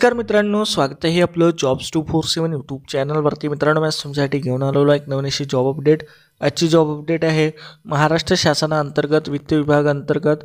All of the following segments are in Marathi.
नमस्कार मित्रांनो, स्वागत आहे आपलं जॉब्स 247 यूट्यूब चॅनलवरती। मित्रांनो, मी तुमच्यासाठी घेऊन आलेलो आहे एक नवीन अशी जॉब अपडेट। आजची जॉब अपडेट आहे महाराष्ट्र शासनाअंतर्गत वित्त विभागाअंतर्गत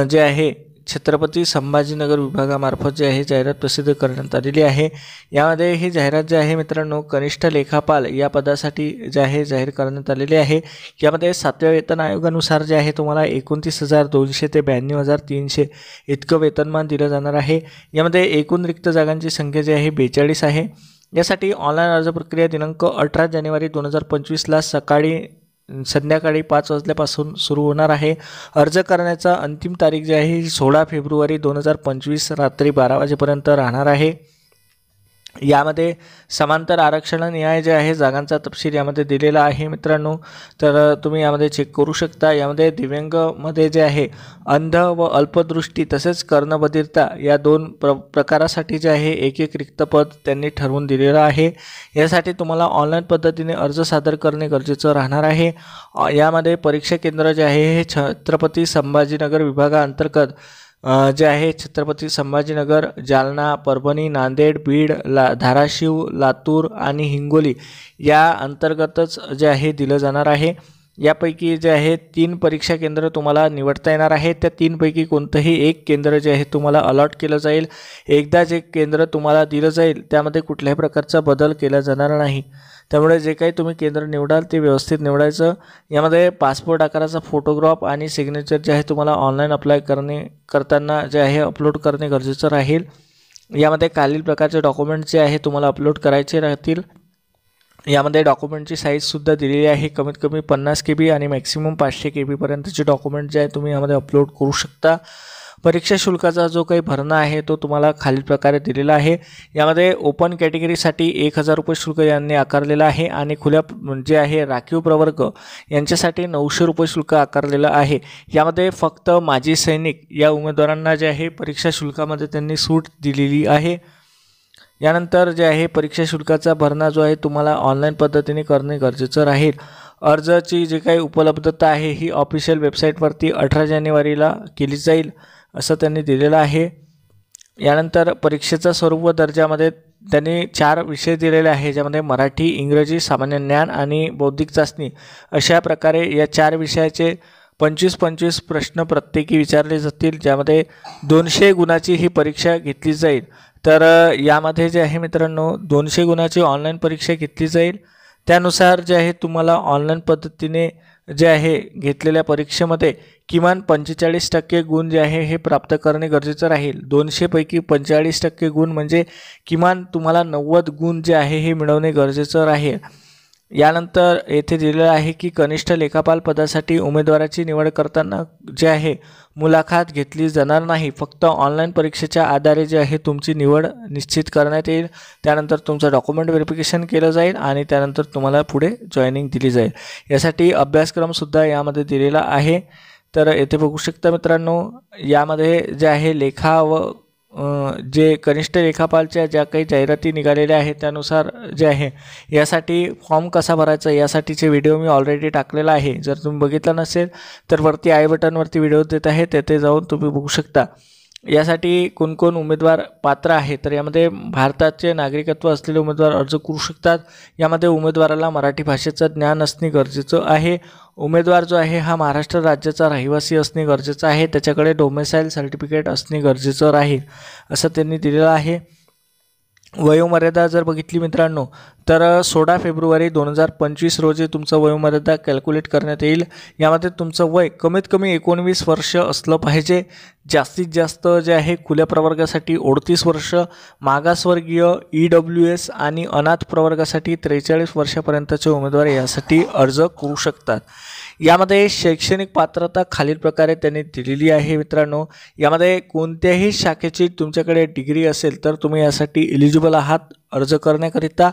जे आहे छत्रपती संभाजीनगर विभागामार्फत जे आहे जाहिरात प्रसिद्ध करण्यात आलेली आहे। यामध्ये ही जाहिरात जे आहे मित्रांनो कनिष्ठ लेखापाल या पदासाठी जे आहे जाहीर करण्यात आलेली आहे। यामध्ये 7व्या वेतन आयोगानुसार जे आहे तुम्हाला 29,200 ते 92,300 इतकं वेतनमान दिलं जाणार आहे। यामध्ये एकूण रिक्त जागांची संख्या जी आहे 42 आहे। यासाठी ऑनलाईन अर्ज प्रक्रिया दिनांक 18 जानेवारी 2025 ला संध्याकाळी 5 वाजल्यापासून सुरू होणार आहे। अर्ज करण्याचा अंतिम तारीख जी आहे 16 फेब्रुवारी 2025 रात्री 12 वाजेपर्यंत राहणार आहे। यामध्ये समांतर आरक्षण न्याय जे आहे जागांचा तपशील यामध्ये दिलेला आहे मित्रांनो, तर तुम्ही यामध्ये चेक करू शकता। यामध्ये दिव्यांगमध्ये जे आहे अंध व अल्पदृष्टी तसेच कर्णबधिरता या दोन प्रकारासाठी जे आहे एक रिक्त पद त्यांनी ठरवून दिलेलं आहे। यासाठी तुम्हाला ऑनलाईन पद्धतीने अर्ज सादर करणे गरजेचं राहणार आहे। यामध्ये परीक्षा केंद्र जे आहे हे छत्रपती संभाजीनगर विभागाअंतर्गत जे आहे छत्रपती संभाजीनगर, जालना, परभणी, नांदेड, बीड, धाराशिव, लातूर आणि हिंगोली या अंतर्गतच जे आहे दिलं जाणार आहे। यापैकी जे आहे 3 परीक्षा केंद्र तुम्हाला निवडता येणार आहे। त्या 3 पैकी कोणतंही एक केंद्र जे आहे तुम्हाला अलॉट केलं जाईल। एकदा जे केंद्र तुम्हाला दिलं जाईल त्यामध्ये कुठल्याही प्रकारचा बदल केला जाणार नाही। त्यामुळे जे काही तुम्ही केंद्र निवडाल ते व्यवस्थित निवडायचं। यामध्ये पासपोर्ट आकाराचा फोटोग्राफ आणि सिग्नेचर जे आहे तुम्हाला ऑनलाईन अप्लाय करताना जे आहे अपलोड करणे गरजेचं राहील। यामध्ये खालील प्रकारचे डॉक्युमेंट्स जे आहे तुम्हाला अपलोड करायचे राहतील। यामध्ये डॉक्युमेंटची साईजसुद्धा दिलेली आहे, कमीत कमी 50 KB आणि मॅक्सिमम 500 KB पर्यंतचे डॉक्युमेंट जे आहे तुम्ही यामध्ये अपलोड करू शकता। परीक्षा शुल्काचा जो काही भरणा आहे तो तुम्हाला खालील प्रकारे दिलेला आहे। यामध्ये ओपन कॅटेगरीसाठी 1,000 रुपये शुल्क यांनी आकारलेलं आहे आणि खुल्या जे आहे राखीव प्रवर्ग यांच्यासाठी 900 रुपये शुल्क आकारलेलं आहे। यामध्ये फक्त माजी सैनिक या उमेदवारांना जे आहे परीक्षा शुल्कामध्ये त्यांनी सूट दिलेली आहे। यानंतर जे आहे परीक्षा शुल्काचा भरणा जो आहे तुम्हाला ऑनलाईन पद्धतीने करणे गरजेचं राहील। अर्जाची जी काही उपलब्धता आहे ही ऑफिशियल वेबसाईटवरती 18 जानेवारीला केली जाईल असं त्यांनी दिलेलं आहे। यानंतर परीक्षेचा स्वरूप व दर्जामध्ये त्यांनी 4 विषय दिलेले आहे, ज्यामध्ये मराठी, इंग्रजी, सामान्य ज्ञान आणि बौद्धिक चाचणी अशा प्रकारे या 4 विषयाचे 25-25 प्रश्न प्रत्येकी विचारले जातील, ज्यामध्ये 200 गुणाची ही परीक्षा घेतली जाईल। तर यामध्ये जे आहे मित्रांनो 200 गुणाची ऑनलाईन परीक्षा घेतली जाईल। त्यानुसार जे आहे तुम्हाला ऑनलाईन पद्धतीने जे आहे घेतलेल्या परीक्षेमध्ये किमान 45% गुण जे आहे हे प्राप्त करणे गरजेचं राहील। 200 पैकी 45% गुण म्हणजे किमान तुम्हाला 90 गुण जे आहे हे मिळवणे गरजेचं राहील। यानंतर येथे दिलेलं आहे की कनिष्ठ लेखापाल पदासाठी उमेदवाराची निवड करताना जे आहे मुलाखत घेतली जाणार नाही। फक्त ऑनलाईन परीक्षेच्या आधारे जे आहे तुमची निवड निश्चित करण्यात येईल। त्यानंतर तुमचं डॉक्युमेंट व्हेरिफिकेशन केलं जाईल आणि त्यानंतर तुम्हाला पुढे जॉईनिंग दिली जाईल। यासाठी अभ्यासक्रमसुद्धा यामध्ये दिलेला आहे। तर येथे बघू शकता मित्रांनो, यामध्ये जे आहे लेखा व जे कनिष्ठ लेखापालच्या ज्या काही जाहिराती निघालेल्या आहेत त्यानुसार जे आहे यासाठी फॉर्म कसा भरायचा यासाठीचे व्हिडिओ मी ऑलरेडी टाकलेला आहे। जर तुम्ही बघितला नसेल तर वरती आय बटनवरती व्हिडिओ देत आहे, तेथे जाऊन तुम्ही बघू शकता। यासाठी कोण उमेदवार पात्र आहे, तर यामध्ये भारताचे नागरिकत्व असलेले उमेदवार अर्ज करू शकतात। यामध्ये उमेदवाराला मराठी भाषेचं ज्ञान असणे गरजेचं आहे। उमेदवार जो आहे हा महाराष्ट्र राज्याचा रहिवासी असणे गरजेचं आहे। त्याच्याकडे डोमेसाईल सर्टिफिकेट असणे गरजेचं राहील असं त्यांनी दिलेलं आहे। वयोमर्यादा जर बघितली मित्रांनो तर 16 फेब्रुवारी 2025 रोजी तुमचं वयोमर्यादा कॅल्क्युलेट करण्यात येईल। यामध्ये तुमचं वय कमीत कमी 19 वर्ष असलं पाहिजे। जास्तीत जास्त जे आहे खुल्या प्रवर्गासाठी 38 वर्ष, मागासवर्गीय, EWS आणि अनाथ प्रवर्गासाठी 43 वर्षापर्यंतचे उमेदवार यासाठी अर्ज करू शकतात। यामध्ये शैक्षणिक पात्रता खालील प्रकारे त्यांनी दिलेली आहे मित्रांनो। यामध्ये कोणत्याही शाखेची तुमच्याकडे डिग्री असेल तर तुम्ही यासाठी एलिजिबल आहात अर्ज करण्याकरिता।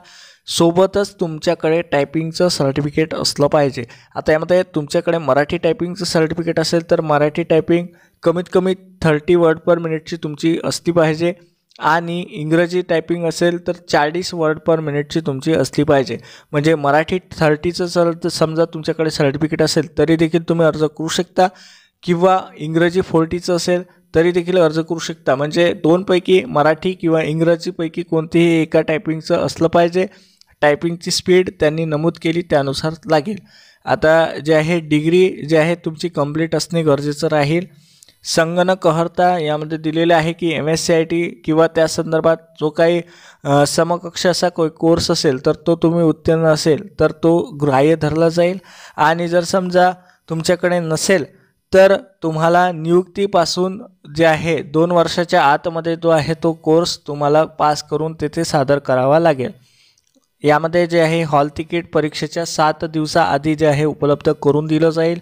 सोबतच तुमच्याकडे टायपिंगचं सर्टिफिकेट असलं पाहिजे। आता यामध्ये तुमच्याकडे मराठी टायपिंगचं सर्टिफिकेट असेल तर मराठी टायपिंग कमीत कमी 30 वर्ड पर मिनिटची तुमची असली पाहिजे आणि इंग्रजी टायपिंग असेल तर 40 वर्ड पर मिनिटची तुमची असली पाहिजे। म्हणजे मराठी 30चं जर समजा तुमच्याकडे सर्टिफिकेट असेल तरी देखील तुम्ही अर्ज करू शकता, किंवा इंग्रजी 40चं असेल तरी देखील अर्ज करू शकता. म्हणजे दोनपैकी मराठी किंवा इंग्रजीपैकी कोणतेही एका टायपिंगचं असलं पाहिजे. टायपिंगची स्पीड त्यांनी नमूद केली त्यानुसार लागेल. आता जे आहे डिग्री जे आहे तुमची कंप्लीट असणे गरजेचं राहील. संगणक अर्हता यामध्ये दिलेले आहे की MSCIT किंवा त्या संदर्भात जो काही समकक्ष असा कोर्स असेल तर तो तुम्ही उत्तीर्ण असेल तर तो ग्राह्य धरला जाईल. आणि जर समजा तुमच्याकडे नसेल तर तुम्हाला नियुक्तीपासून जे आहे 2 वर्षाच्या आतमध्ये जो आहे तो कोर्स तुम्हाला पास करून तेथे सादर करावा लागेल. यामध्ये जे आहे हॉल तिकीट परीक्षेच्या 7 दिवसाआधी जे आहे उपलब्ध करून दिलं जाईल.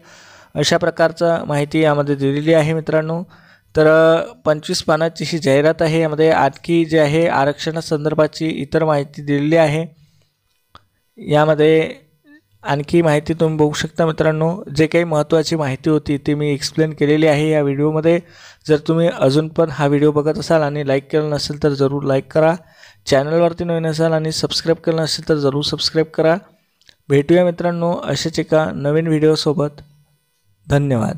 अशा प्रकारचं माहिती यामध्ये दिलेली आहे मित्रांनो. तर 25 पानाची ही जाहिरात आहे. यामध्ये आणखी जे आहे आरक्षणासंदर्भाची इतर माहिती दिलेली आहे. यामध्ये आणखी माहिती तुम्ही बघू शकता मित्रांनो. जे काही महत्त्वाची माहिती होती ती मी एक्सप्लेन केलेली आहे या व्हिडिओमध्ये. जर तुम्ही अजून पण हा व्हिडिओ बघत असाल आणि लाईक केलं नसेल तर जरूर लाईक करा. चॅनलवरती नवीन असाल आणि सबस्क्राईब केलं नसेल तर जरूर सबस्क्राईब करा. भेटूया मित्रांनो अशाच एका नवीन व्हिडिओसोबत. धन्यवाद.